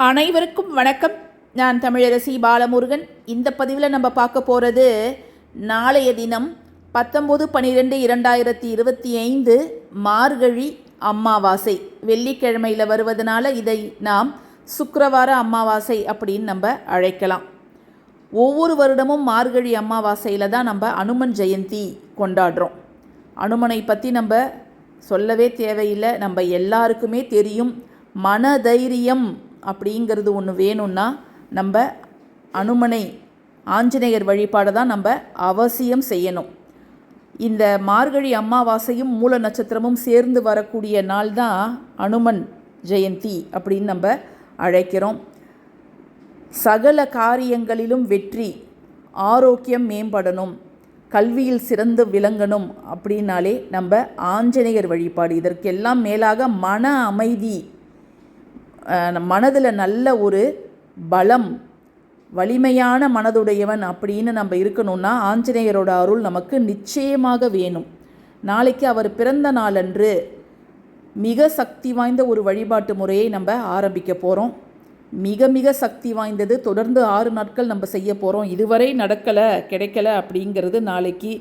அனைவருக்கும் வணக்கம். நான் தமிழரசி பாலமுருகன். இந்த பதிவில் நம்ம பார்க்க போகிறது நாளைய தினம் 19/12/2025 மார்கழி அமாவாசை வெள்ளிக்கிழமையில் வருவதனால இதை நாம் சுக்கிரவார அமாவாசை அப்படின்னு நம்ம அழைக்கலாம். ஒவ்வொரு வருடமும் மார்கழி அமாவாசையில் தான் நம்ம அனுமன் ஜெயந்தி கொண்டாடுறோம். அனுமனை பற்றி நம்ம சொல்லவே தேவையில்லை, நம்ம எல்லாருக்குமே தெரியும். மனதைரியம் அப்படிங்கிறது ஒன்று வேணும்னா நம்ம அனுமனை ஆஞ்சநேயர் வழிபாடு தான் நம்ம அவசியம் செய்யணும். இந்த மார்கழி அமாவாசையும் மூல நட்சத்திரமும் சேர்ந்து வரக்கூடிய நாள் தான் அனுமன் ஜெயந்தி அப்படின்னு நம்ம அழைக்கிறோம். சகல காரியங்களிலும் வெற்றி, ஆரோக்கியம் மேம்படணும், கல்வியில் சிறந்து விளங்கணும் அப்படின்னாலே நம்ம ஆஞ்சநேயர் வழிபாடு. இதற்கெல்லாம் மேலாக மன அமைதி, மனதில் நல்ல ஒரு பலம், வலிமையான மனதுடையவன் அப்படின்னு நம்ம இருக்கணும்னா ஆஞ்சநேயரோட அருள் நமக்கு நிச்சயமாக வேணும். நாளைக்கு அவர் பிறந்த நாளன்று மிக சக்தி வாய்ந்த ஒரு வழிபாட்டு முறையை நம்ம ஆரம்பிக்க போகிறோம். மிக மிக சக்தி வாய்ந்தது. தொடர்ந்து 6 நாட்கள் நம்ம செய்ய போகிறோம். இதுவரை நடக்கலை, கிடைக்கல அப்படிங்கிறது நாளைக்கு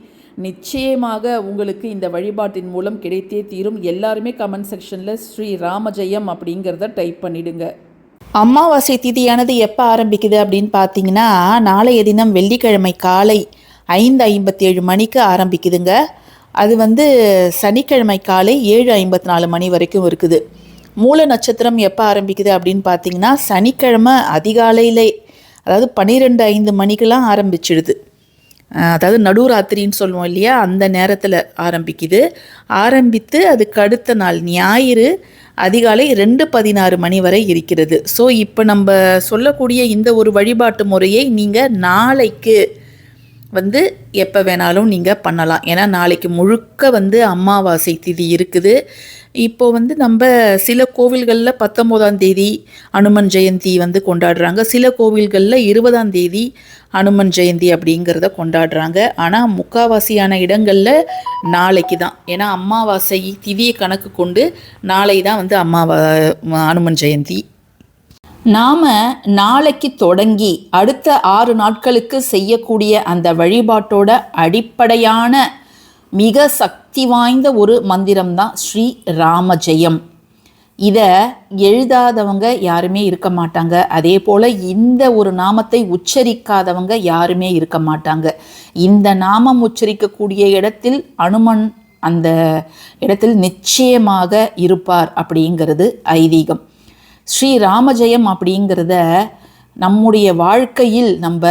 நிச்சயமாக உங்களுக்கு இந்த வழிபாட்டின் மூலம் கிடைத்தே தீரும். எல்லாருமே கமெண்ட் செக்ஷனில் ஸ்ரீ ராமஜெயம் அப்படிங்கிறத டைப் பண்ணிடுங்க. அமாவாசை திதியானது எப்போ ஆரம்பிக்குது அப்படின்னு பார்த்தீங்கன்னா, நாளைய தினம் வெள்ளிக்கிழமை காலை 5:57 மணிக்கு ஆரம்பிக்குதுங்க. அது சனிக்கிழமை காலை 7:54 மணி வரைக்கும் இருக்குது. மூல நட்சத்திரம் எப்போ ஆரம்பிக்குது அப்படின்னு பார்த்தீங்கன்னா, சனிக்கிழமை அதிகாலையிலே, அதாவது 12:05 மணிக்கெல்லாம் ஆரம்பிச்சிடுது. அதாவது நடுராத்திரின்னு சொல்லுவோம் இல்லையா, அந்த நேரத்தில் ஆரம்பித்து அதுக்கு அடுத்த நாள் ஞாயிறு அதிகாலை 2:16 மணி வரை இருக்கிறது. ஸோ இப்போ நம்ம சொல்லக்கூடிய இந்த ஒரு வழிபாட்டு முறையை நீங்கள் நாளைக்கு எப்போ வேணாலும் நீங்கள் பண்ணலாம். ஏன்னா நாளைக்கு முழுக்க அமாவாசை திதி இருக்குது. இப்போது நம்ம சில கோவில்களில் 19ஆம் தேதி அனுமன் ஜெயந்தி கொண்டாடுறாங்க. சில கோவில்களில் 20ஆம் தேதி அனுமன் ஜெயந்தி அப்படிங்கிறத கொண்டாடுறாங்க. ஆனால் முக்காவாசியான இடங்களில் நாளைக்கு தான். ஏன்னா அமாவாசை திதியை கணக்கு கொண்டு நாளை தான் அனுமன் ஜெயந்தி. நாம் நாளைக்கு தொடங்கி அடுத்த 6 நாட்களுக்கு செய்யக்கூடிய அந்த வழிபாட்டோட அடிப்படையான மிக சக்தி வாய்ந்த ஒரு மந்திரம்தான் ஸ்ரீ ராமஜெயம். இதை எழுதாதவங்க யாருமே இருக்க மாட்டாங்க. அதே போல் இந்த ஒரு நாமத்தை உச்சரிக்காதவங்க யாருமே இருக்க மாட்டாங்க. இந்த நாமம் உச்சரிக்கக்கூடிய இடத்தில் அனுமன் அந்த இடத்தில் நிச்சயமாக இருப்பார் அப்படிங்கிறது ஐதீகம். ஸ்ரீ ராமஜெயம் அப்படிங்கிறத நம்முடைய வாழ்க்கையில் நம்ம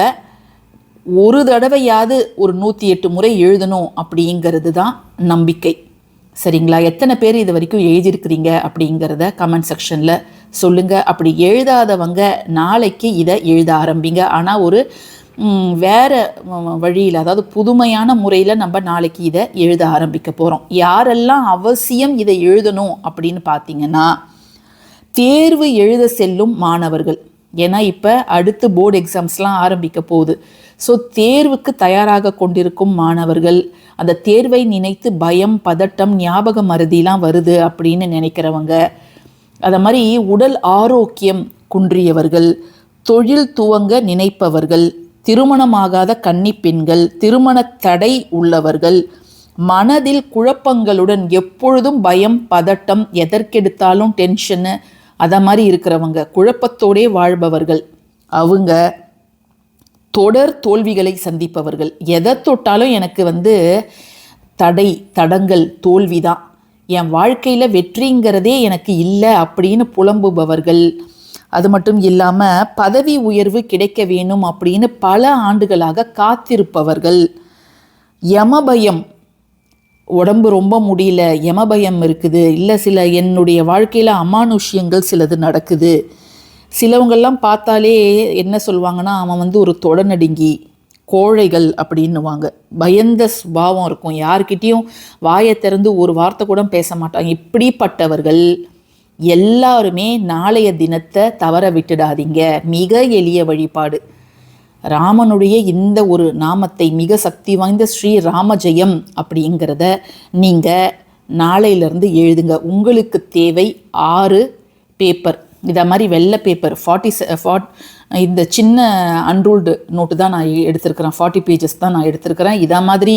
ஒரு தடவையாவது ஒரு 108 முறை எழுதணும் அப்படிங்கிறது தான் நம்பிக்கை. சரிங்களா? எத்தனை பேர் இது வரைக்கும் எழுதியிருக்கிறீங்க அப்படிங்கிறத கமெண்ட் செக்ஷனில் சொல்லுங்கள். அப்படி எழுதாதவங்க நாளைக்கு இதை எழுத ஆரம்பிங்க. ஆனால் ஒரு வேறு வழியில், அதாவது புதுமையான முறையில் நம்ம நாளைக்கு இதை எழுத ஆரம்பிக்க போகிறோம். யாரெல்லாம் அவசியம் இதை எழுதணும் அப்படின்னு பார்த்தீங்கன்னா, தேர்வு எழுத செல்லும் மாணவர்கள். ஏன்னா இப்போ அடுத்து போர்டு எக்ஸாம்ஸ்லாம் ஆரம்பிக்க போகுது. ஸோ தேர்வுக்கு தயாராக கொண்டிருக்கும் மாணவர்கள், அந்த தேர்வை நினைத்து பயம், பதட்டம், ஞாபக மறதிலாம் வருது அப்படின்னு நினைக்கிறவங்க, அதை மாதிரி உடல் ஆரோக்கியம் குன்றியவர்கள், தொழில் துவங்க நினைப்பவர்கள், திருமணமாகாத கன்னி பெண்கள், திருமண தடை உள்ளவர்கள், மனதில் குழப்பங்களுடன் எப்பொழுதும் பயம், பதட்டம், எதற்கெடுத்தாலும் டென்ஷனு, அதை மாதிரி இருக்கிறவங்க, குழப்பத்தோடே வாழ்பவர்கள், அவங்க தொடர் தோல்விகளை சந்திப்பவர்கள், எதை தொட்டாலும் எனக்கு தடங்கள், தோல்வி தான், என் வாழ்க்கையில் வெற்றிங்கிறதே எனக்கு இல்லை அப்படின்னு புலம்புபவர்கள், அது மட்டும் இல்லாமல் பதவி உயர்வு கிடைக்க வேணும் அப்படின்னு பல ஆண்டுகளாக காத்திருப்பவர்கள், யமபயம், உடம்பு ரொம்ப முடியல, யமபயம் இருக்குது, இல்லை சில என்னுடைய வாழ்க்கையில் அமானுஷ்யங்கள் சிலது நடக்குது. சிலவங்கள்லாம் பார்த்தாலே என்ன சொல்லுவாங்கன்னா, அவன் ஒரு தொடநடுங்கி, கோழைகள் அப்படின்னுவாங்க. பயந்த சுபாவம் இருக்கும், யார்கிட்டையும் வாயை திறந்து ஒரு வார்த்தை கூட பேச மாட்டாங்க. இப்படிப்பட்டவர்கள் எல்லாருமே நாளைய தினத்தை தவற விட்டுடாதீங்க. மிக எளிய வழிபாடு, ராமனுடைய இந்த ஒரு நாமத்தை, மிக சக்தி வாய்ந்த ஸ்ரீ ராமஜெயம் அப்படிங்கிறத நீங்கள் நாளையிலேருந்து எழுதுங்க. உங்களுக்கு தேவை 6 பேப்பர். இதை மாதிரி வெள்ளை பேப்பர் 40 இந்த சின்ன அன்ரூல்டு நோட்டு தான் நான் எடுத்திருக்கிறேன், 40 பேஜஸ் தான் நான் எடுத்திருக்கிறேன். இதை மாதிரி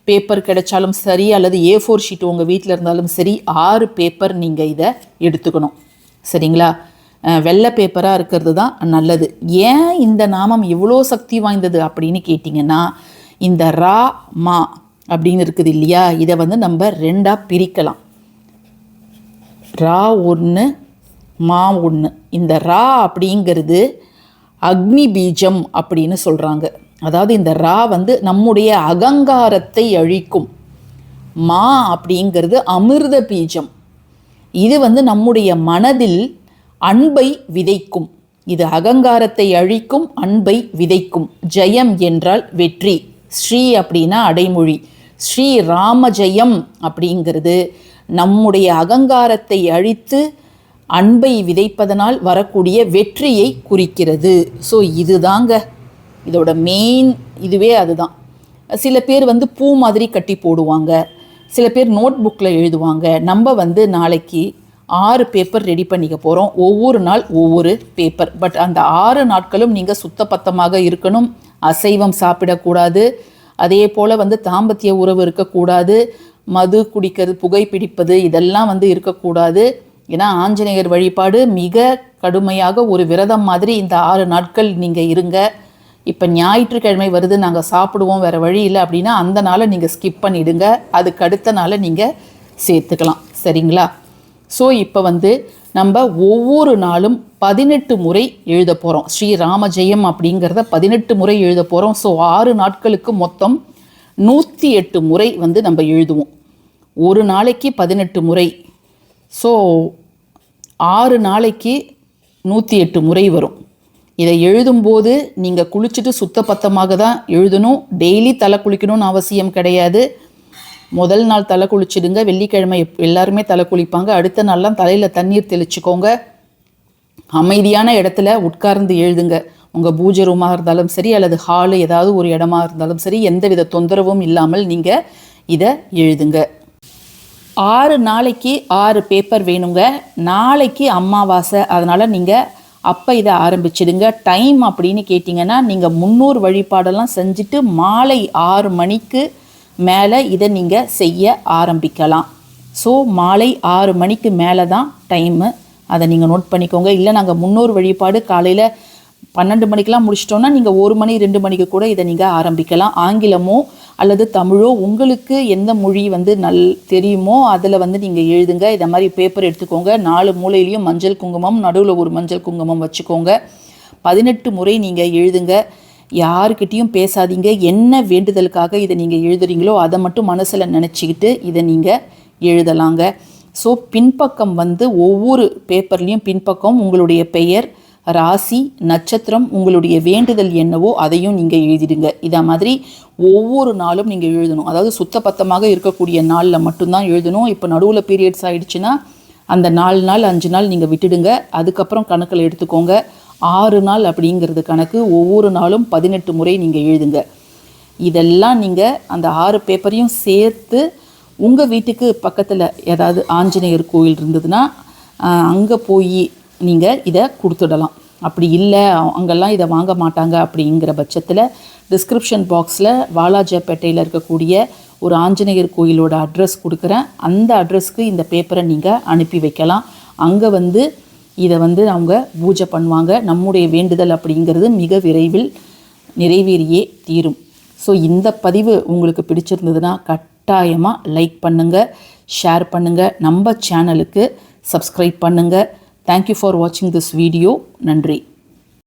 பேப்பர் கிடைச்சாலும் சரி, அல்லது A4 ஷீட் உங்கள் வீட்டில் இருந்தாலும் சரி, 6 பேப்பர் நீங்கள் இதை எடுத்துக்கணும். சரிங்களா? வெள்ளை பேப்பராக இருக்கிறது தான் நல்லது. ஏன் இந்த நாமம் இவ்வளோ சக்தி வாய்ந்தது அப்படின்னு கேட்டிங்கன்னா, இந்த ரா மா அப்படின்னு இருக்குது இல்லையா, இதை வந்து நம்ம 2ஆக பிரிக்கலாம். ரா 1 மா 1. இந்த ரா அப்படிங்கிறது அக்னி பீஜம் அப்படின்னு சொல்கிறாங்க. அதாவது இந்த ரா வந்து நம்முடைய அகங்காரத்தை அழிக்கும். மா அப்படிங்கிறது அமிர்த பீஜம். இது வந்து நம்முடைய மனதில் அன்பை விதைக்கும். இது அகங்காரத்தை அழிக்கும், அன்பை விதைக்கும். ஜெயம் என்றால் வெற்றி, ஸ்ரீ அப்படின்னா அடைமொழி. ஸ்ரீ ராம ஜெயம் அப்படிங்கிறது நம்முடைய அகங்காரத்தை அழித்து அன்பை விதைப்பதனால் வரக்கூடிய வெற்றியை குறிக்கிறது. ஸோ இதுதாங்க இதோட மெயின், இதுவே அதுதான். சில பேர் வந்து பூ மாதிரி கட்டி போடுவாங்க, சில பேர் நோட் புக்கில் எழுதுவாங்க. நம்ம வந்து நாளைக்கு 6 பேப்பர் ரெடி பண்ணிக்க போகிறோம். ஒவ்வொரு நாள் ஒவ்வொரு பேப்பர். பட் அந்த 6 நாட்களும் நீங்கள் சுத்தபத்தமாக இருக்கணும். அசைவம் சாப்பிடக்கூடாது. அதே போல் வந்து தாம்பத்திய உறவு இருக்கக்கூடாது. மது குடிக்கிறது, புகைப்பிடிப்பது இதெல்லாம் வந்து இருக்கக்கூடாது. ஏன்னா ஆஞ்சநேயர் வழிபாடு மிக கடுமையாக ஒரு விரதம் மாதிரி இந்த 6 நாட்கள் நீங்கள் இருங்க. இப்போ ஞாயிற்றுக்கிழமை வருது, நாங்கள் சாப்பிடுவோம், வேறு வழி இல்லை அப்படின்னா அந்த நாளை நீங்கள் ஸ்கிப் பண்ணிவிடுங்க. அதுக்கு அடுத்த நாளை நீங்கள் சேர்த்துக்கலாம். சரிங்களா? ஸோ இப்போ வந்து நம்ம ஒவ்வொரு நாளும் 18 முறை எழுத போகிறோம். ஸ்ரீ ராமஜெயம் அப்படிங்கிறத 18 முறை எழுத போகிறோம். ஸோ 6 நாட்களுக்கு மொத்தம் 108 முறை வந்து நம்ம எழுதுவோம். ஒரு நாளைக்கு 18 முறை. ஸோ 6 நாளைக்கு 108 முறை வரும். இதை எழுதும்போது நீங்கள் குளிச்சுட்டு சுத்தபத்தமாக தான் எழுதணும். டெய்லி தலை குளிக்கணும்னு அவசியம் கிடையாது. முதல் நாள் தலை குளிச்சிடுங்க. வெள்ளிக்கிழமை எல்லாருமே தலை குளிப்பாங்க. அடுத்த நாள்லாம் தலையில் தண்ணீர் தெளிச்சுக்கோங்க. அமைதியான இடத்துல உட்கார்ந்து எழுதுங்க. உங்கள் பூஜை ரூமாக இருந்தாலும் சரி, அல்லது ஹாலு ஏதாவது ஒரு இடமா இருந்தாலும் சரி, எந்தவித தொந்தரவும் இல்லாமல் நீங்கள் இதை எழுதுங்க. 6 நாளைக்கு 6 பேப்பர் வேணுங்க. நாளைக்கு அமாவாசை, அதனால் நீங்கள் அப்போ இதை ஆரம்பிச்சிடுங்க. டைம் அப்படின்னு கேட்டிங்கன்னா, நீங்கள் 300 வழிபாடெல்லாம் செஞ்சுட்டு மாலை 6 மணிக்கு மேலே இதை நீங்கள் செய்ய ஆரம்பிக்கலாம். ஸோ மாலை 6 மணிக்கு மேலே தான் டைமு. அதை நீங்கள் நோட் பண்ணிக்கோங்க. இல்லை நாங்கள் 300 வழிபாடு காலையில் 12 மணிக்கெலாம் முடிச்சிட்டோன்னா நீங்கள் 1 மணி 2 மணிக்கு கூட இதை நீங்கள் ஆரம்பிக்கலாம். ஆங்கிலமோ அல்லது தமிழோ உங்களுக்கு எந்த மொழி வந்து தெரியுமோ அதில் வந்து நீங்கள் எழுதுங்க. இதை மாதிரி பேப்பர் எடுத்துக்கோங்க. 4 மூலையிலையும் மஞ்சள் குங்குமம், நடுவில் ஒரு மஞ்சள் குங்குமம் வச்சுக்கோங்க. 18 முறை நீங்கள் எழுதுங்க. யாருக்கிட்டேயும் பேசாதீங்க. என்ன வேண்டுதலுக்காக இதை நீங்கள் எழுதுறீங்களோ அதை மட்டும் மனசில் நினச்சிக்கிட்டு இதை நீங்கள் எழுதலாங்க. ஸோ பின்பக்கம் வந்து ஒவ்வொரு பேப்பர்லேயும் பின்பக்கம் உங்களுடைய பெயர், ராசி, நட்சத்திரம், உங்களுடைய வேண்டுதல் என்னவோ அதையும் நீங்கள் எழுதிடுங்க. இதை மாதிரி ஒவ்வொரு நாளும் நீங்கள் எழுதணும். அதாவது சுத்தபத்தமாக இருக்கக்கூடிய நாளில் மட்டும்தான் எழுதணும். இப்போ நடுவில் பீரியட்ஸ் ஆகிடுச்சுன்னா அந்த 4 நாள் 5 நாள் நீங்கள் விட்டுடுங்க. அதுக்கப்புறம் கணக்கில் எடுத்துக்கோங்க. 6 நாள் அப்படிங்கிறது கணக்கு. ஒவ்வொரு நாளும் 18 முறை நீங்கள் எழுதுங்க. இதெல்லாம் நீங்கள் அந்த 6 பேப்பரையும் சேர்த்து உங்கள் வீட்டுக்கு பக்கத்தில் ஏதாவது ஆஞ்சநேயர் கோயில் இருந்ததுன்னா அங்கே போய் நீங்கள் இதை கொடுத்துடலாம். அப்படி இல்லை, அங்கெல்லாம் இதை வாங்க மாட்டாங்க அப்படிங்கிற பட்சத்தில் டிஸ்கிரிப்ஷன் பாக்ஸில் வாலாஜாப்பேட்டையில் இருக்கக்கூடிய ஒரு ஆஞ்சநேயர் கோயிலோட அட்ரஸ் கொடுக்குறேன். அந்த அட்ரஸ்க்கு இந்த பேப்பரை நீங்கள் அனுப்பி வைக்கலாம். அங்கே வந்து இதை வந்து அவங்க பூஜை பண்ணுவாங்க. நம்முடைய வேண்டுதல் அப்படிங்கிறது மிக விரைவில் நிறைவேறியே தீரும். ஸோ இந்த பதிவு உங்களுக்கு பிடிச்சிருந்ததுன்னா கட்டாயமாக லைக் பண்ணுங்கள், ஷேர் பண்ணுங்கள், நம்ம சேனலுக்கு சப்ஸ்கிரைப் பண்ணுங்கள். தேங்க்யூ ஃபார் வாட்சிங் திஸ் வீடியோ. நன்றி.